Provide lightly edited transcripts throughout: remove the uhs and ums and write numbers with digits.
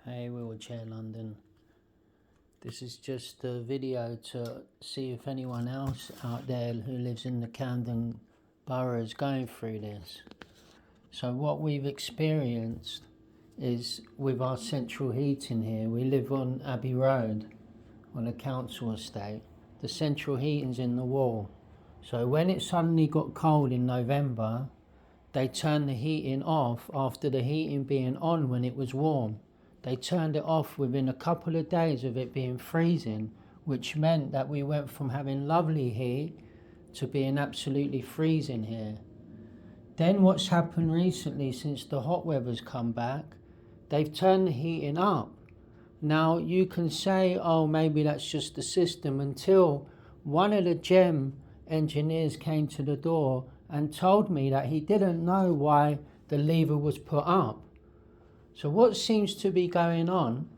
Hey, Wheelchair London. This is just a video to see if anyone else out there who lives in the Camden Borough is going through this. So what we've experienced is with our central heating here, we live on Abbey Road on a council estate. The central heating's in the wall. So when it suddenly got cold in November, they turned the heating off after the heating being on when it was warm. They turned it off within a couple of days of it being freezing, which meant that we went from having lovely heat to being absolutely freezing here. Then what's happened recently, since the hot weather's come back, they've turned the heating up. Now you can say, oh, maybe that's just the system, until one of the GEM engineers came to the door and told me that he didn't know why the lever was put up. So what seems to be going on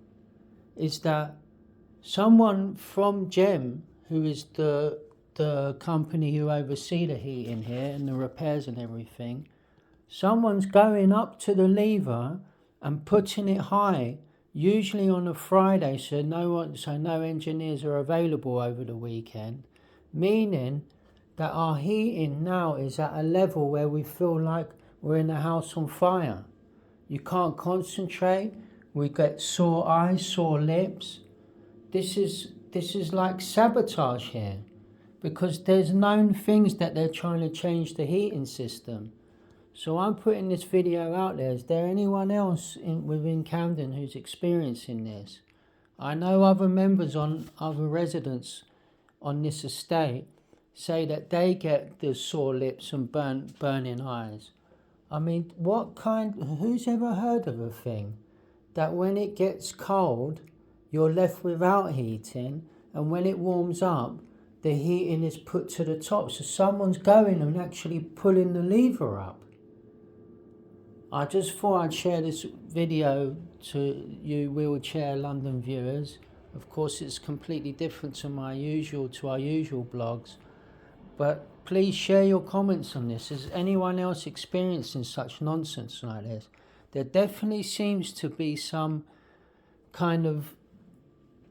is that someone from GEM, who is the company who oversee the heating here and the repairs and everything, someone's going up to the lever and putting it high, usually on a Friday, so no engineers are available over the weekend, meaning that our heating now is at a level where we feel like we're in a house on fire. You can't concentrate, we get sore eyes, sore lips. This is like sabotage here, because there's known things that they're trying to change the heating system. So I'm putting this video out there. Is there anyone else within Camden who's experiencing this? I know other members other residents on this estate say that they get the sore lips and burning eyes. I mean, who's ever heard of a thing that when it gets cold, you're left without heating, and when it warms up, the heating is put to the top, so someone's going and actually pulling the lever up. I just thought I'd share this video to you Wheelchair London viewers. Of course, it's completely different to our usual blogs, but please share your comments on this. Is anyone else experiencing such nonsense like this? There definitely seems to be some kind of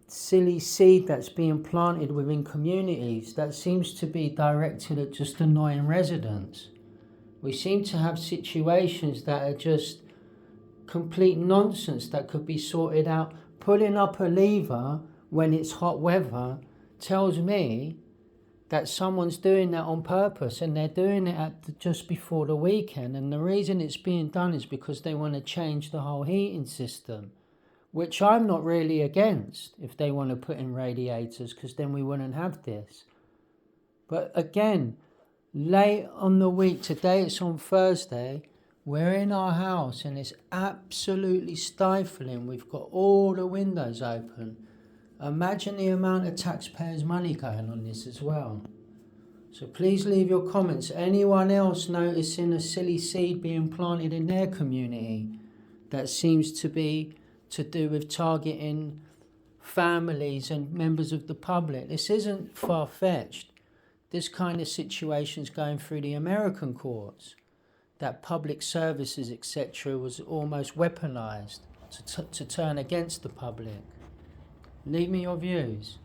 silly seed that's being planted within communities that seems to be directed at just annoying residents. We seem to have situations that are just complete nonsense that could be sorted out. Pulling up a lever when it's hot weather tells me that someone's doing that on purpose, and they're doing it just before the weekend. And the reason it's being done is because they want to change the whole heating system, which I'm not really against if they want to put in radiators, because then we wouldn't have this. But again, late on the week, today it's on Thursday, we're in our house and it's absolutely stifling. We've got all the windows open. Imagine the amount of taxpayers' money going on this as well. So please leave your comments. Anyone else noticing a silly seed being planted in their community that seems to be to do with targeting families and members of the public? This isn't far-fetched. This kind of situation's going through the American courts, that public services, etc., was almost weaponized to turn against the public. Leave me your views.